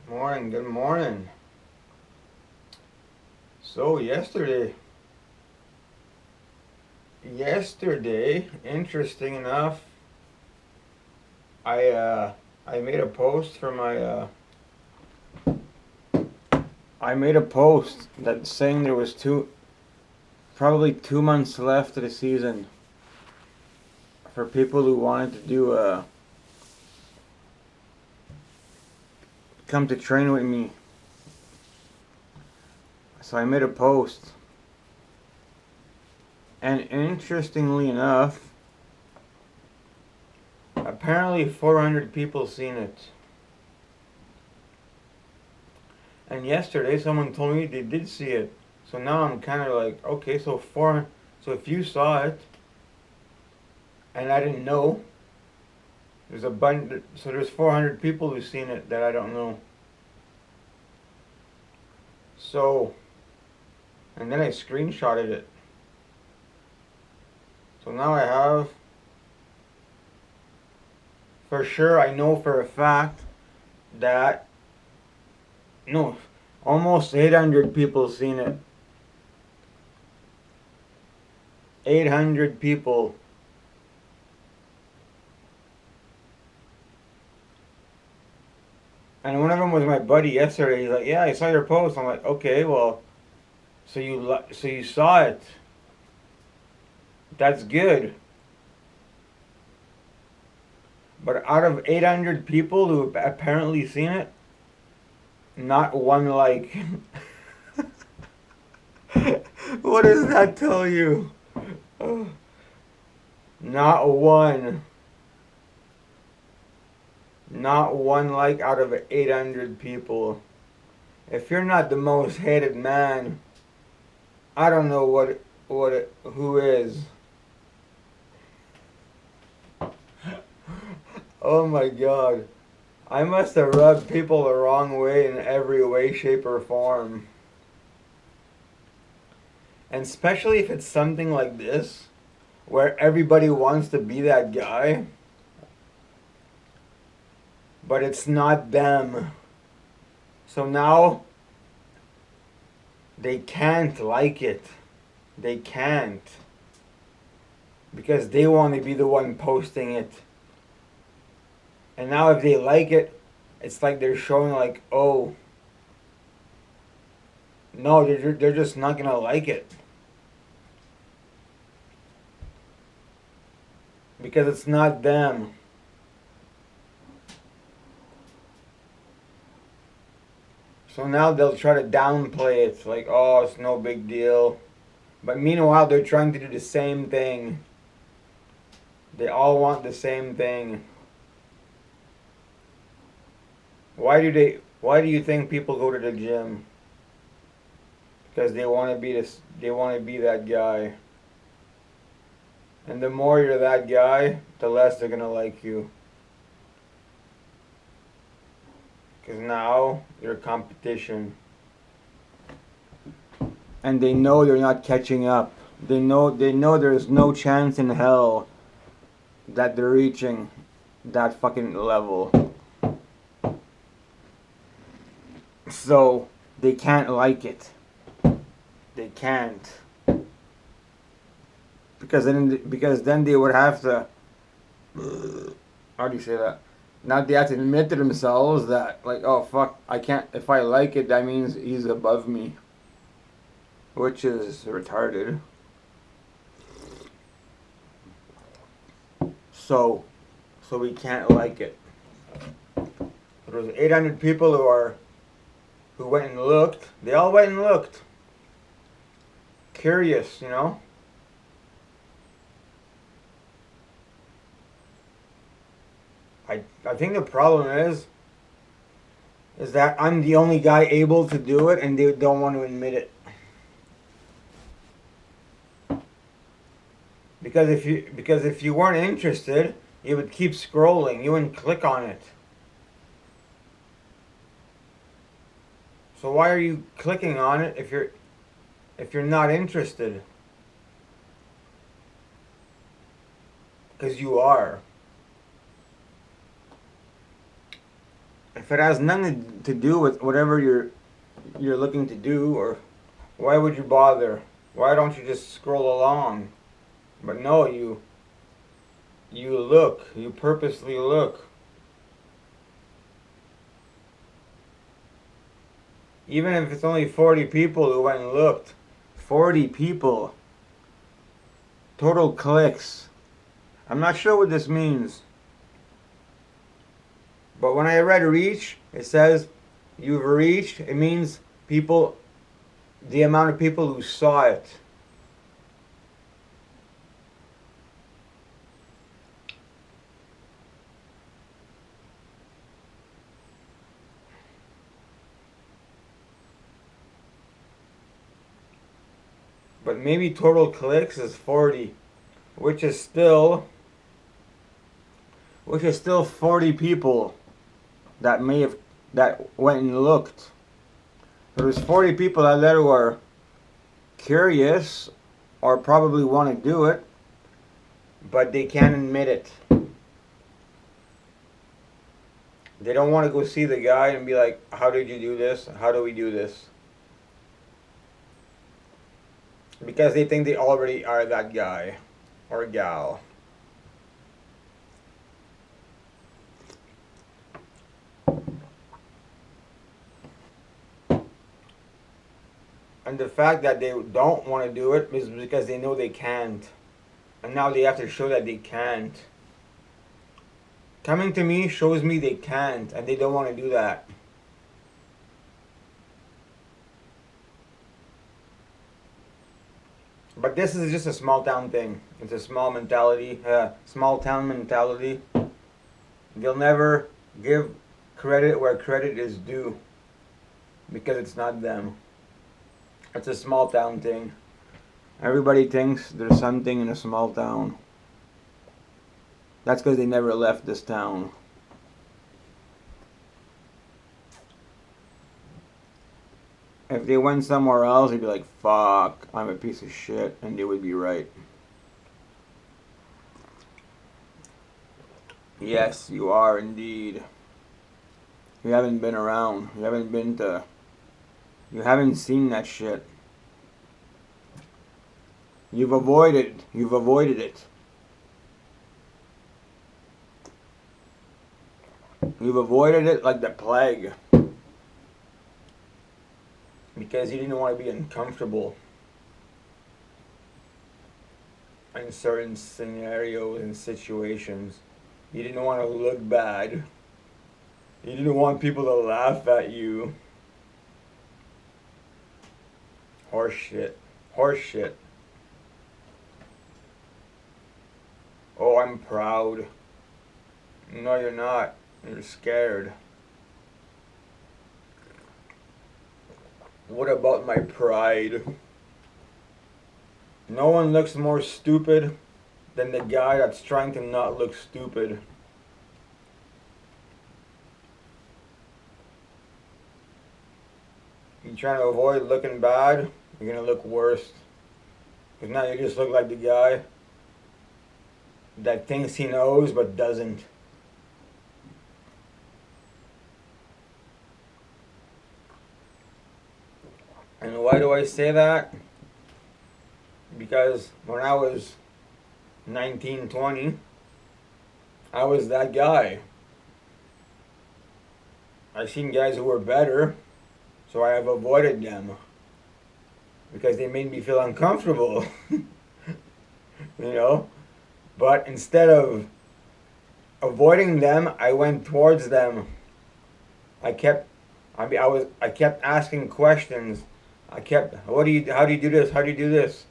Morning, good morning. So yesterday, interesting enough, I uh I made a post for my I made a post that saying there was probably 2 months left of the season for people who wanted to do come to train with me. So I made a post, and interestingly enough, apparently 400 people seen it. And yesterday someone told me they did see it. So now I'm kind of like, okay, so if you saw it and I didn't know, there's a bunch. So there's 400 people who've seen it that I don't know. So, and then I screenshotted it. So now I have, for sure, I know for a fact that no, almost 800 people seen it. 800 people. And one of them was my buddy yesterday. He's like, "Yeah, I saw your post." I'm like, "Okay, well, so you saw it. That's good." But out of 800 people who apparently seen it, not one like. What does that tell you? Not one. Not one like out of 800 people. If you're not the most hated man, I don't know who is. Oh my god. I must have rubbed people the wrong way in every way, shape, or form. And especially if it's something like this, where everybody wants to be that guy, but it's not them. So now they can't like it. They can't. Because they want to be the one posting it. And now if they like it, it's like they're showing like, oh, no, they're just not going to like it. Because it's not them. So now they'll try to downplay it. Like, oh, it's no big deal. But meanwhile, they're trying to do the same thing. They all want the same thing. Why do you think people go to the gym? Because they want to be they want to be that guy. And the more you're that guy, the less they're going to like you. Because now you're competition. And they know they're not catching up. They know there's no chance in hell that they're reaching that fucking level. So they can't like it. They can't. Because then they would have to, how do you say that? Now they have to admit to themselves that, like, oh fuck, I can't. If I like it, that means he's above me, which is retarded. So, so we can't like it. There was 800 people who went and looked. They all went and looked. Curious, you know. I think the problem is that I'm the only guy able to do it, and they don't want to admit it. Because if you weren't interested, you would keep scrolling. You wouldn't click on it. So why are you clicking on it if you're not interested? Because you are. if it has nothing to do with whatever you're looking to do, or why would you bother? Why don't you just scroll along? But no, you look, you purposely look. Even if it's only 40 people who went and looked. 40 people. Total clicks. I'm not sure what this means. But when I read reach, it says you've reached. It means people, the amount of people who saw it. But maybe total clicks is 40, which is still 40 people that went and looked. So there's 40 people out there who are curious or probably want to do it, but they can't admit it. They don't want to go see the guy and be like, how did you do this? How do we do this? Because they think they already are that guy or gal. And the fact that they don't want to do it is because they know they can't. And now they have to show that they can't. Coming to me shows me they can't, and they don't want to do that. But this is just a small town thing. It's a small mentality, small town mentality. They'll never give credit where credit is due because it's not them. It's a small town thing. Everybody thinks there's something in a small town. That's because they never left this town. If they went somewhere else, they'd be like, fuck, I'm a piece of shit, and they would be right. Yes, you are indeed. You haven't been around. You haven't seen that shit. You've avoided it. You've avoided it like the plague. Because you didn't want to be uncomfortable in certain scenarios and situations. You didn't want to look bad. You didn't want people to laugh at you. Horse shit. Oh, I'm proud. No, you're not. You're scared. What about my pride? No one looks more stupid than the guy that's trying to not look stupid. You're trying to avoid looking bad, you're gonna look worse. Because now you just look like the guy that thinks he knows but doesn't. And why do I say that? Because when I was 19, 20, I was that guy. I've seen guys who were better, so I have avoided them. Because they made me feel uncomfortable. You know? But instead of avoiding them, I went towards them. I kept asking questions. How do you do this? How do you do this?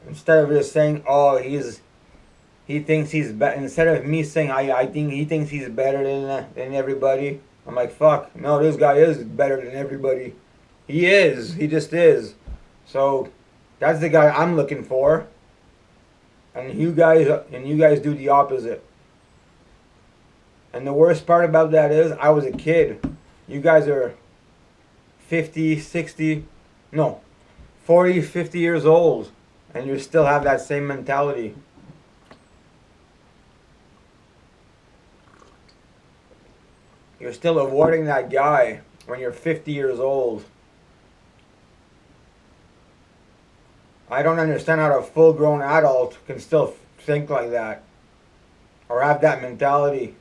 Instead of just saying, oh, he thinks he's better. Instead of me saying, I think he thinks he's better than everybody. I'm like, fuck, no, this guy is better than everybody. He is. He just is. So that's the guy I'm looking for. And you guys do the opposite. And the worst part about that is I was a kid. You guys are 50, 60, no, 40, 50 years old, and you still have that same mentality. You're still avoiding that guy when you're 50 years old. I don't understand how a full-grown adult can still think like that or have that mentality.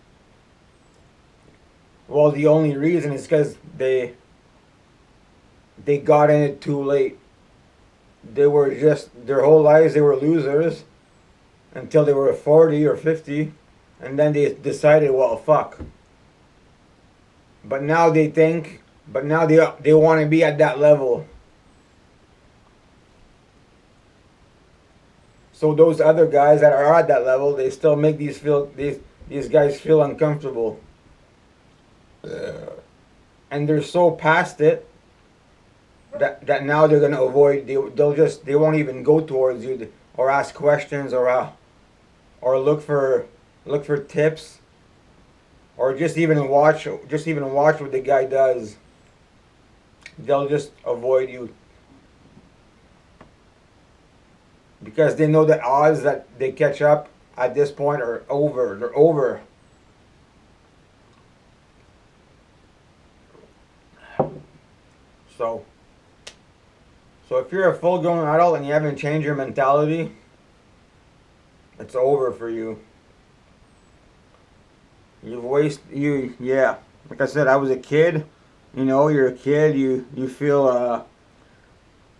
Well, the only reason is because they got in it too late. They were just, their whole lives they were losers until they were 40 or 50, and then they decided, well, fuck. But now they think, but now they want to be at that level. So those other guys that are at that level, they still make these guys feel uncomfortable. And they're so past it that now they're gonna avoid. They won't even go towards you or ask questions or look for tips or just even watch what the guy does. They'll just avoid you because they know the odds that they catch up at this point are over. They're over. So if you're a full-grown adult and you haven't changed your mentality, it's over for you. Yeah. Like I said, I was a kid. You know, you're a kid. You feel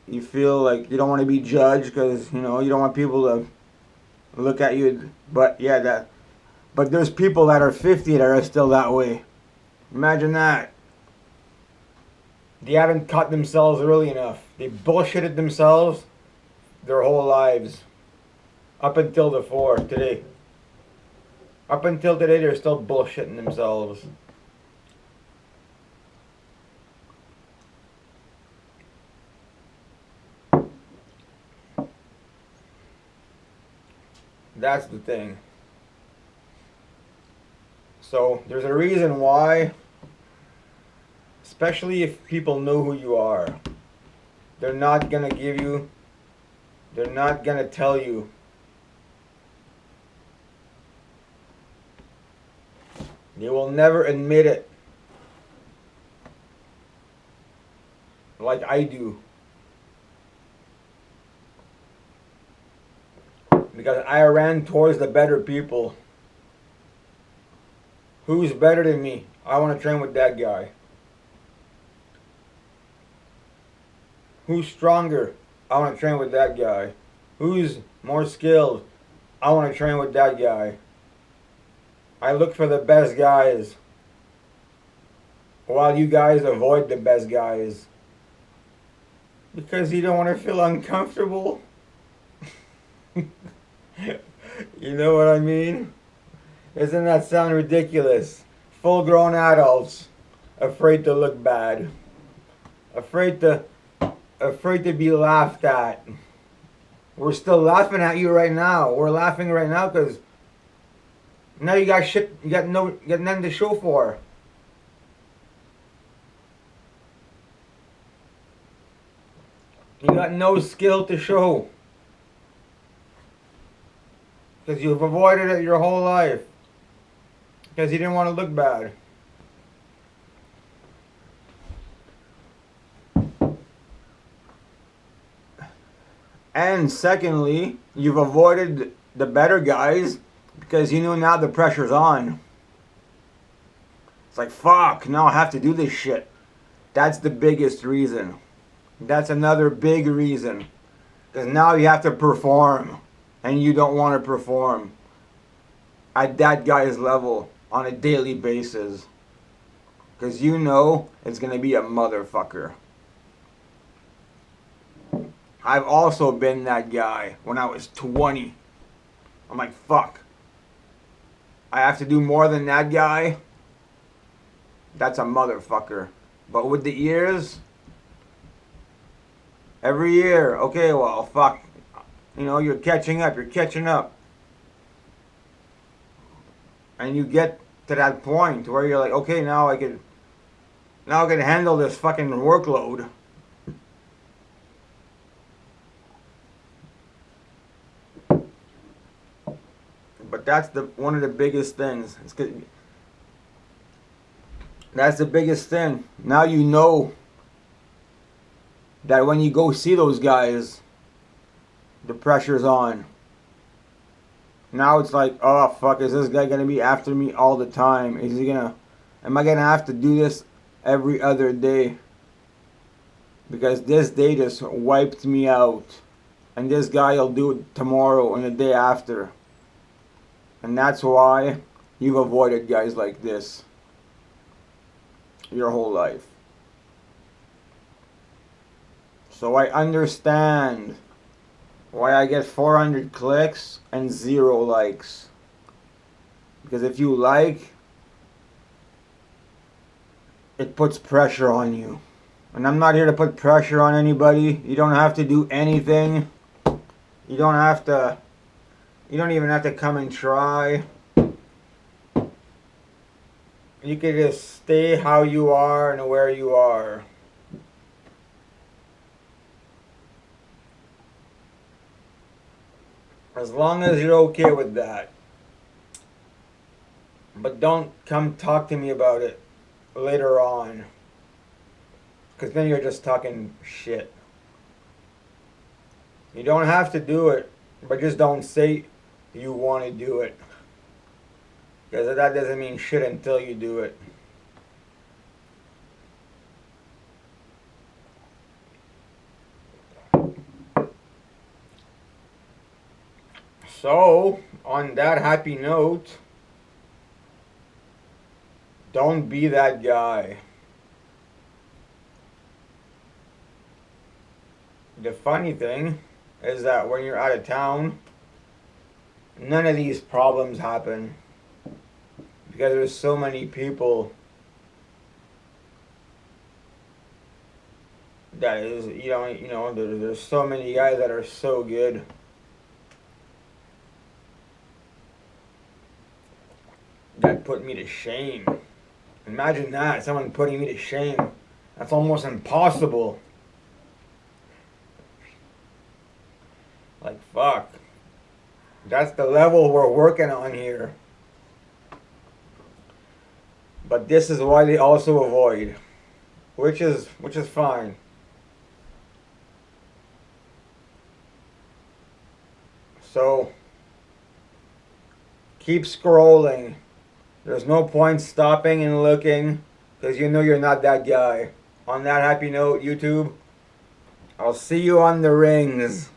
like you don't want to be judged because you don't want people to look at you. But yeah, but there's people that are 50 that are still that way. Imagine that. They haven't cut themselves early enough. They bullshitted themselves their whole lives. Up until today. Up until today, they're still bullshitting themselves. That's the thing. So, there's a reason why, especially if people know who you are, they're not gonna tell you. They will never admit it. Like I do. Because I ran towards the better people. Who's better than me? I want to train with that guy. Who's stronger? I want to train with that guy. Who's more skilled? I want to train with that guy. I look for the best guys, while you guys avoid the best guys. Because you don't want to feel uncomfortable. You know what I mean? Doesn't that sound ridiculous? Full-grown adults, afraid to look bad. Afraid to be laughed at. We're still laughing at you right now. We're laughing right now because now you got shit. You got nothing to show for. You got no skill to show because you've avoided it your whole life because you didn't want to look bad. And secondly, you've avoided the better guys because you know now the pressure's on. It's like, fuck, now I have to do this shit. That's the biggest reason. That's another big reason. Because now you have to perform. And you don't want to perform at that guy's level on a daily basis. Because you know it's going to be a motherfucker. I've also been that guy when I was 20. I'm like, fuck. I have to do more than that guy? That's a motherfucker. But with the years, every year, okay, well, fuck. You know, you're catching up. And you get to that point where you're like, okay, now I can handle this fucking workload. But that's one of the biggest things. That's the biggest thing. Now you know that when you go see those guys, the pressure's on. Now it's like, oh fuck, is this guy gonna be after me all the time? Am I gonna have to do this every other day? Because this day just wiped me out. And this guy will do it tomorrow and the day after. And that's why you've avoided guys like this your whole life. So I understand why I get 400 clicks and 0 likes. Because if you like, it puts pressure on you. And I'm not here to put pressure on anybody. You don't have to do anything. You don't even have to come and try. You can just stay how you are and where you are. As long as you're okay with that. But don't come talk to me about it later on. Because then you're just talking shit. You don't have to do it, but just don't say you want to do it. Because that doesn't mean shit until you do it. So, on that happy note, don't be that guy. The funny thing is that when you're out of town, none of these problems happen. Because there's so many people that is, there's so many guys that are so good. That put me to shame. Imagine that, someone putting me to shame. That's almost impossible. Like, fuck. That's the level we're working on here. But this is why they also avoid. Which is fine. So, keep scrolling. There's no point stopping and looking, because you know you're not that guy. On that happy note, YouTube, I'll see you on the rings.